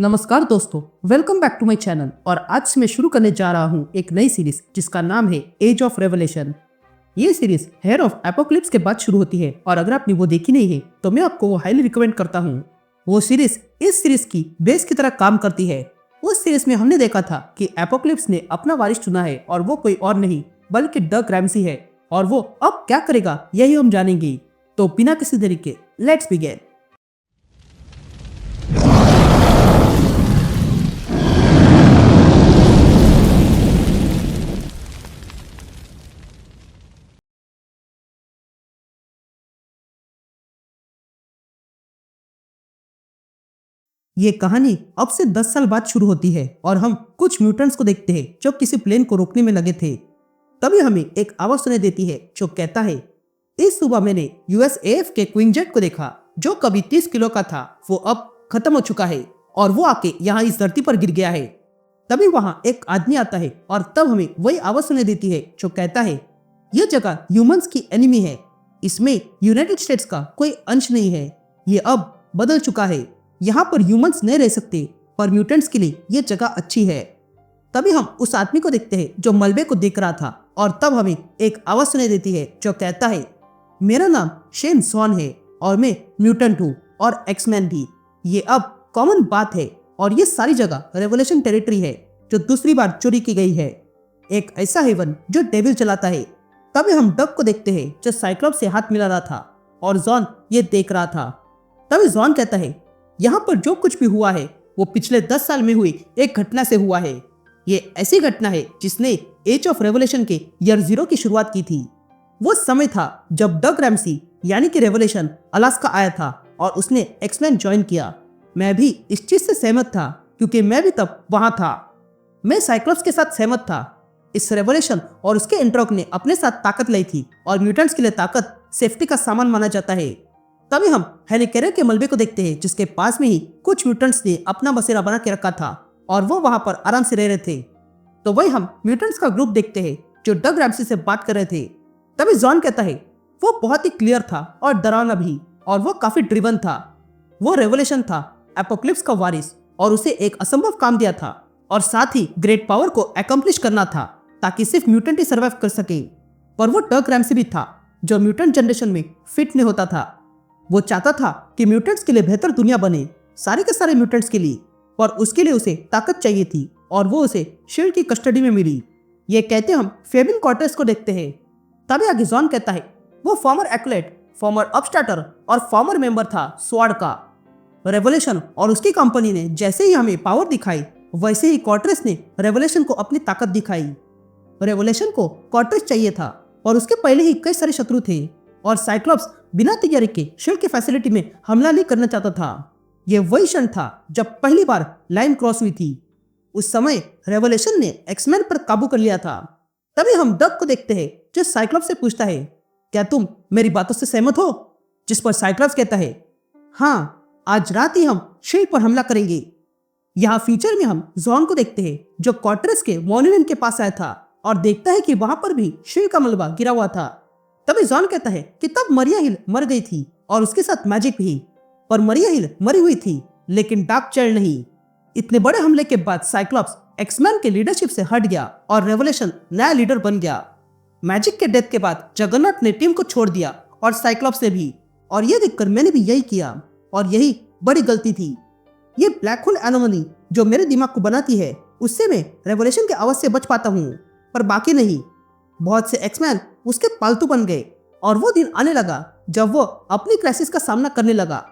नमस्कार दोस्तों, welcome back to my channel. और आज से मैं शुरू करने जा रहा हूँ एक नई सीरीज जिसका नाम है एज ऑफ रेवलेशन। ये सीरीज हेयर ऑफ एपोक्लिप्स के बाद शुरू होती है और अगर आपने वो देखी नहीं है तो मैं आपको वो हाईली रिकमेंड करता हूँ। वो सीरीज इस सीरीज की बेस की तरह काम करती है। उस सीरीज में हमने देखा था कि एपोक्लिप्स ने अपना वारिस चुना है और वो कोई और नहीं बल्कि डक रैम्सी है और वो अब क्या करेगा यही हम जानेंगे। तो बिना किसी देरी के लेट्स बिगिन। ये कहानी अब से 10 साल बाद शुरू होती है और हम कुछ म्यूटेंट्स को देखते हैं जो किसी प्लेन को रोकने में लगे थे। तभी हमें एक आवाज सुनाई देती है जो कहता है, इस सुबह मैंने यूएसएएफ के क्वीन जेट को देखा जो कभी 30 किलो का था, वो अब खत्म हो चुका है और वो आके यहाँ इस धरती पर गिर गया है। तभी वहाँ एक आदमी आता है और तब हमें वही आवाज सुनाई देती है जो कहता है, यह जगह ह्यूमंस की एनिमी है, इसमें यूनाइटेड स्टेट्स का कोई अंश नहीं है, ये अब बदल चुका है, यहाँ पर ह्यूमंस नहीं रह सकते पर म्यूटेंट्स के लिए ये जगह अच्छी है। तभी हम उस आदमी को देखते हैं जो मलबे को देख रहा था और तब हमें एक आवाज सुनाई देती है जो कहता है, मेरा नाम शेन सॉन है और मैं म्यूटेंट हूँ और एक्समैन भी। ये अब कॉमन बात है और ये सारी जगह रेवोल्यूशन टेरिटरी है जो दूसरी बार चोरी की गई है, एक ऐसा हेवन जो डेविल चलाता है। तभी हम डक को देखते हैं जो साइक्लोप्स से हाथ मिला रहा था और जॉन ये देख रहा था। तभी जॉन कहता है, यहाँ पर जो कुछ भी हुआ है वो पिछले 10 साल में हुई एक घटना से हुआ है। ये ऐसी घटना है जिसने एज ऑफ रेवोल्यूशन के ईयर 0 की शुरुआत की थी। वो समय था जब डग रैम्सी यानी कि रेवोल्यूशन अलास्का आया था और उसने एक्समैन ज्वाइन किया। मैं भी इस चीज से सहमत था क्योंकि मैं भी तब वहां था। मैं साइक्लोप्स के साथ सहमत था। इस रेवोल्यूशन और उसके एंट्रॉक ने अपने साथ ताकत लाई थी और म्यूटेंट्स के लिए ताकत सेफ्टी का सामान माना जाता है। तभी हम हेलिकेरियर के मलबे को देखते हैं जिसके पास में ही कुछ म्यूटेंट्स ने अपना बसेरा बना के रखा था और वो वहां पर आराम से रह रहे थे। तो वही हम म्यूटेंट्स का ग्रुप देखते हैं जो डग रैम्सी से बात कर रहे थे। तभी जॉन कहता है, वो बहुत ही क्लियर था और डरावना भी और वो काफी ड्रिवन था। वो रेवोल्यूशन था, एपोक्लिप्स का वारिस, और उसे एक असंभव काम दिया था और साथ ही ग्रेट पावर को अकम्प्लिश करना था ताकि सिर्फ म्यूटेंट ही सर्वाइव कर सके। पर वो डग रैम्सी भी था जो म्यूटेंट जनरेशन में फिट नहीं होता था। वो चाहता था कि म्यूटेंट्स के लिए बेहतर दुनिया बने, सारे के सारे म्यूटेंट्स के लिए, पर उसके लिए उसे ताकत चाहिए थी और वो उसे शील्ड की कस्टडी में मिली। ये कहते हम फेबिन कॉर्टेस को देखते हैं। तभी आगे जॉन कहता है, वो फॉर्मर एक्लेट, फॉर्मर अपस्टार्टर और फॉर्मर मेंबर था स्वाड का। रेवोल्यूशन और उसकी कंपनी ने जैसे ही हमें पावर दिखाई वैसे ही कॉर्टेस ने रेवोल्यूशन को अपनी ताकत दिखाई। रेवोल्यूशन को कॉर्टेस चाहिए था और उसके पहले ही कई सारे शत्रु थे और साइक्लोप्स बिना तैयारी के शील्ड की फैसिलिटी में हमला नहीं करना चाहता था। ये वही क्षण था जब पहली बार लाइन क्रॉस हुई थी। उस समय रेवोल्यूशन ने एक्समैन पर काबू कर लिया था। तभी हम डग को देखते हैं जो साइक्लोप्स से पूछता है, क्या तुम मेरी बातों से सहमत हो? जिस पर साइक्लोप्स कहता है, हाँ, आज रात ही हम शील्ड पर हमला करेंगे। यहाँ फ्यूचर में हम जॉन को देखते हैं जो कॉर्टेस के मॉन्यूमेंट के पास आया था और देखता है कि वहां पर भी शील्ड का मलबा गिरा हुआ था। तभी जॉन कहता है कि तब मरिया हिल मर गई थी और उसके साथ मैजिक भी, पर मरिया हिल मरी हुई थी लेकिन डार्क चाइल्ड नहीं। इतने बड़े हमले के बाद साइक्लोप्स एक्समैन के लीडरशिप से हट गया और रेवोल्यूशन नया लीडर बन गया। मैजिक के डेथ के बाद जगन्नाथ ने टीम को छोड़ दिया और साइक्लोप्स ने भी, और यह देखकर मैंने भी यही किया और यही बड़ी गलती थी। ये ब्लैक होल एनोमली जो मेरे दिमाग को बनाती है उससे मैं रेवोल्यूशन के आवाज से बच पाता हूँ पर बाकी नहीं। बहुत से एक्समैन उसके पालतू बन गए और वो दिन आने लगा जब वो अपनी क्राइसिस का सामना करने लगा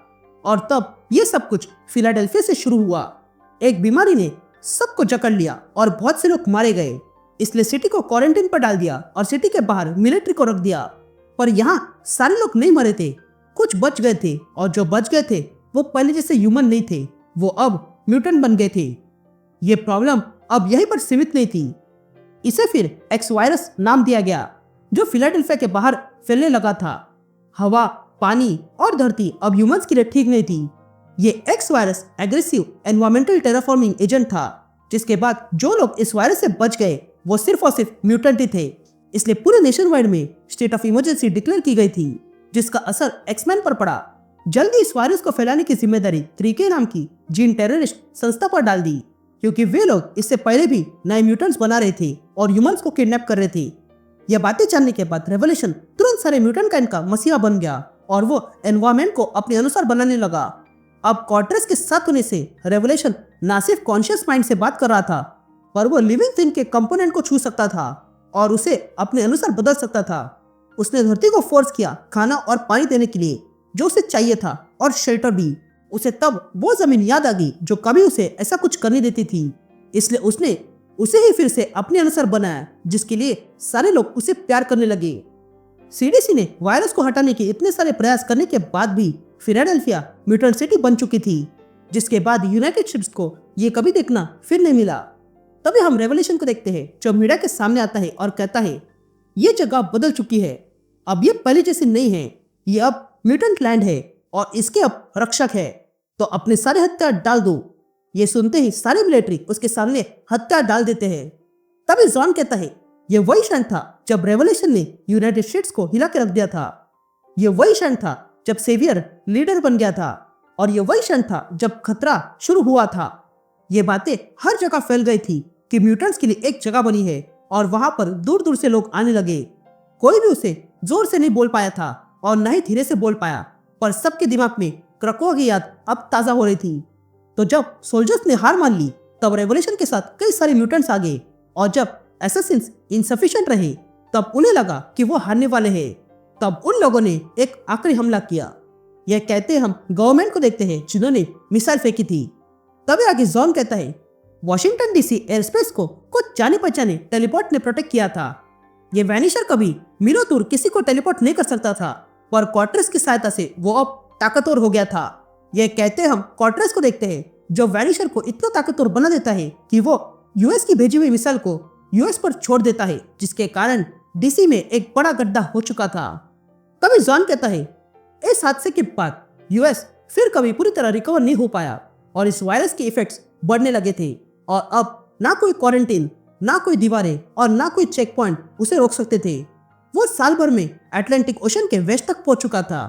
और तब ये सब कुछ फिलाडेल्फिया से शुरू हुआ। एक बीमारी ने सबको जकड़ लिया और बहुत से लोग मारे गए, इसलिए सिटी को क्वारंटाइन पर डाल दिया और सिटी के बाहर मिलिट्री को रख दिया। पर यहाँ सारे लोग नहीं मरे थे, कुछ बच गए थे और जो बच गए थे वो पहले जैसे ह्यूमन नहीं थे, वो अब म्यूटेंट बन गए थे। ये प्रॉब्लम अब यहीं पर सीमित नहीं थी। इसे फिर एक्स वायरस नाम दिया गया जो फिलाडेल्फिया के बाहर फैलने लगा था। हवा, पानी और धरती अब ह्यूमंस के लिए ठीक नहीं थी। ये x virus aggressive environmental terraforming agent था, जिसके बाद जो लोग इस वायरस से बच गए वो सिर्फ और सिर्फ म्यूटेंट ही थे। इसलिए पूरे नेशन वाइड में स्टेट ऑफ इमरजेंसी डिक्लेयर की गई थी जिसका असर एक्समैन पर पड़ा। जल्दी इस वायरस को फैलाने की जिम्मेदारी 3K नाम की जीन टेररिस्ट संस्था पर डाल दी, क्योंकि वे लोग इससे पहले भी नए म्यूटेंट्स बना रहे थे और ह्यूमंस को किडनैप कर रहे थे। यह बातें जानने के बाद रेवोल्यूशन तुरंत सारे म्यूटेंट काइंड का मसीहा बन गया और वो एनवायरमेंट को अपने अनुसार बनाने लगा। अब क्वार्टर्स के साथ होने से रेवोल्यूशन ना सिर्फ कॉन्शियस माइंड से बात कर रहा था, पर वो लिविंग थिंग के कंपोनेंट को छू सकता था और उसे अपने अनुसार बदल सकता था। उसने धरती को फोर्स किया खाना और पानी देने के लिए जो उसे चाहिए था, और शेल्टर भी। उसे तब वो जमीन याद आ गई जो कभी उसे ऐसा कुछ करने देती थी, इसलिए उसने उसे ही फिर से अपने अनुसार बनाया, जिसके लिए सारे लोग उसे प्यार करने लगे। सीडीसी ने वायरस को हटाने के इतने सारे प्रयास करने के बाद भी फिलाडेल्फिया म्यूटेंट सिटी बन चुकी थी, जिसके बाद यूनाइटेड स्टेट्स को ये कभी देखना फिर नहीं मिला। तभी हम रेवोल्यूशन को देखते हैं जो मीडिया के सामने आता है और कहता है ये जगह बदल चुकी है, अब ये पहले जैसी नहीं है, ये अब म्यूटेंट लैंड है और इसके अब रक्षक है, तो अपने सारे हथियार डाल दो। ये सुनते ही सारे मिलिट्री उसके सामने हथियार डाल देते हैं। तभी जॉन कहता है ये वही क्षण था जब रेवोल्यूशन ने यूनाइटेड स्टेट्स को हिला के रख दिया था। ये वही क्षण था जब सेवियर लीडर बन गया था, और ये वही क्षण था जब खतरा शुरू हुआ था। ये बातें हर जगह फैल गई थी कि म्यूटेंट्स के लिए एक जगह बनी है और वहां पर दूर दूर से लोग आने लगे। कोई भी उसे जोर से नहीं बोल पाया था और न ही धीरे से बोल पाया, पर सबके दिमाग में क्रकोआ की याद अब ताजा हो रही थी। तो जब सोल्जर्स ने हार मान ली तब रेवोल्यूशन के साथ कई सारे म्यूटेंट्स आ गए, और जब असैसिन्स इनसफिशिएंट रहे तब उन्हें लगा कि वो हारने वाले हैं। तब उन लोगों ने एक आखिरी हमला किया। यह कहते हम गवर्नमेंट को देखते हैं जिन्होंने मिसाइल फेंकी थी। तभी आगे जॉन कहता है वॉशिंगटन डीसी एयरस्पेस को कुछ जाने पहचाने टेलीपोर्ट ने प्रोटेक्ट किया था। ये वैनिशर कभी मीलों दूर किसी को टेलीपोर्ट नहीं कर सकता था, पर क्वार्टर्स की सहायता से वो अब ताकतवर हो गया था। यह कहते हम क्वार्टर्स को देखते हैं जो वैनिशर को इतना ताकतवर बना देता है कि वो यूएस की भेजी हुई मिसाइल को यूएस पर छोड़ देता है, जिसके कारण डीसी में एक बड़ा गड्ढा हो चुका था। तभी जॉन कहता है इस हादसे के बाद यूएस फिर कभी पूरी तरह रिकवर नहीं हो पाया और इस वायरस के इफेक्ट्स बढ़ने लगे थे, और अब ना कोई क्वारंटीन, ना कोई दीवारें और ना कोई चेक पॉइंट उसे रोक सकते थे। वो साल भर में अटलांटिक ओशन के वेस्ट तक पहुंच चुका था।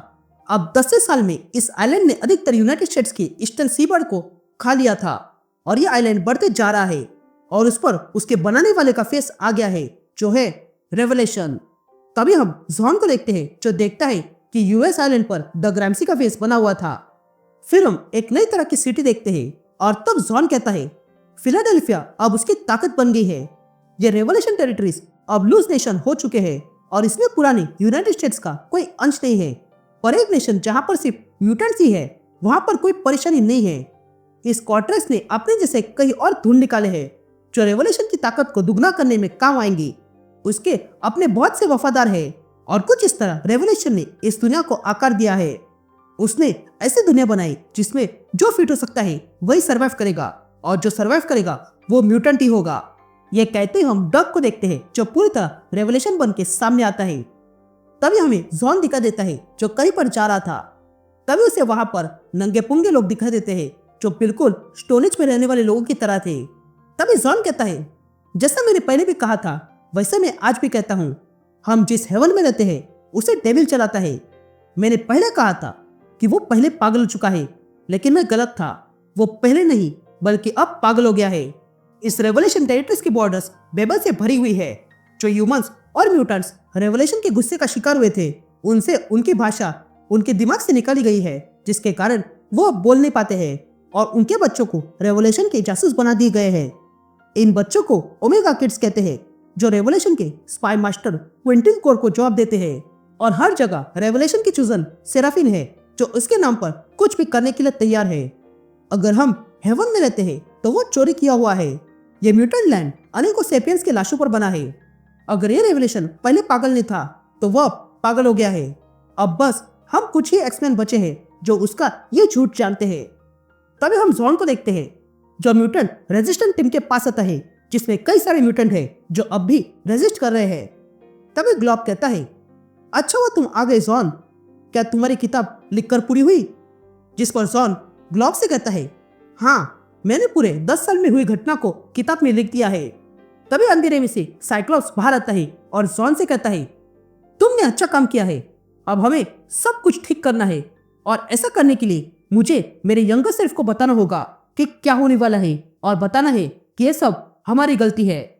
अब 10 साल में इस आइलैंड ने अधिकतर यूनाइटेड स्टेट्स के ईस्टर्न सीबर्ड को खा लिया था, और ये आइलैंड बढ़ते जा रहा है और उस पर उसके बनाने वाले का फेस आ गया है जो है रेवोल्यूशन। तभी हम जॉन को देखते हैं जो देखता है कि यूएस आइलैंड पर द ग्रैम्सी का फेस बना हुआ था। फिर हम एक नई तरह की सिटी देखते हैं, और तब जॉन कहता है फिलाडेल्फिया अब उसकी ताकत बन गई है। ये रेवोल्यूशन टेरिटरीज अब लूज नेशन हो चुके हैं और इसमें पुरानी यूनाइटेड स्टेट्स का कोई अंश नहीं है, पर एक नेशन जहां पर सिर्फ म्यूटेंट्स ही है वहां पर कोई परेशानी नहीं है। इस क्वार्टर्स ने अपने जैसे कई और ढूंढ निकाले हैं जो रेवोल्यूशन की ताकत को दुगना करने में काम आएंगे। उसके अपने बहुत से वफादार हैं, और कुछ इस तरह रेवोल्यूशन ने इस दुनिया को आकार दिया है। उसने ऐसी दुनिया बनाई जिसमें जो फिट हो सकता है वही सरवाइव करेगा, और जो सरवाइव करेगा वो म्यूटेंट ही होगा। ये कहते हम डग को देखते हैं जो पूरी तरह रेवोल्यूशन बन के सामने आता है। तभी हमें जॉन दिखा देता है जो कहीं पर जा रहा था। तभी उसे वहां पर नंगे पुंगे लोग दिखा देते हैं जो बिल्कुल स्टोनेज में रहने वाले लोगों की तरह थे। तभी जॉन कहता है जैसा मैंने पहले भी कहा था वैसे मैं आज भी कहता हूँ, हम जिस हेवन में रहते हैं उसे डेविल चलाता है। मैंने पहले कहा था कि वो पहले पागल हो चुका है, लेकिन मैं गलत था। वो पहले नहीं बल्कि अब पागल हो गया है। इस रेवोल्यूशन टेरिटरीज की बॉर्डर्स बेबल से भरी हुई है। जो ह्यूमंस और म्यूटेंट्स रेवोल्यूशन के गुस्से का शिकार हुए थे उनसे उनकी भाषा उनके दिमाग से निकाली गई है, जिसके कारण वो अब बोल नहीं पाते हैं, और उनके बच्चों को रेवोल्यूशन के जासूस बना दिए गए हैं। इन बच्चों को ओमेगा किड्स कहते हैं, जो रेवोल्यूशन के स्पाई मास्टर क्विंटिन कोर को जवाब देते हैं, और हर जगह रेवोल्यूशन की चूजन सेराफिन है जो उसके नाम पर कुछ भी करने के लिए तैयार है। अगर हम हेवन में रहते हैं तो वो चोरी किया हुआ है। ये म्यूटेंट लैंड अनेकों सेपियंस के लाशों पर बना है। अगर ये रेवोल्यूशन पहले पागल नहीं था तो वह अब पागल हो गया है। अब बस हम कुछ ही एक्समैन बचे हैं जो उसका ये झूठ जानते हैं। तभी हम जॉन को देखते हैं जो म्यूटेंट रेजिस्टेंट टीम के पास आता है, जिसमें कई सारे म्यूटेंट हैं जो अब भी रेजिस्ट कर रहे हैं। तभी ग्लॉब कहता है अच्छा हुआ तुम आ गए जॉन, क्या तुम्हारी किताब लिखकर पूरी हुई? जिस पर जॉन ग्लॉब से कहता है हाँ, मैंने पूरे 10 साल में हुई घटना को किताब में लिख दिया है। तभी अंधेरे में से साइक्लोप्स बाहर आता है और जॉन से कहता है तुमने अच्छा काम किया है, अब हमें सब कुछ ठीक करना है। और ऐसा करने के लिए मुझे मेरे यंगर सेल्फ को बताना होगा कि क्या होने वाला है और बताना है कि ये सब हमारी गलती है।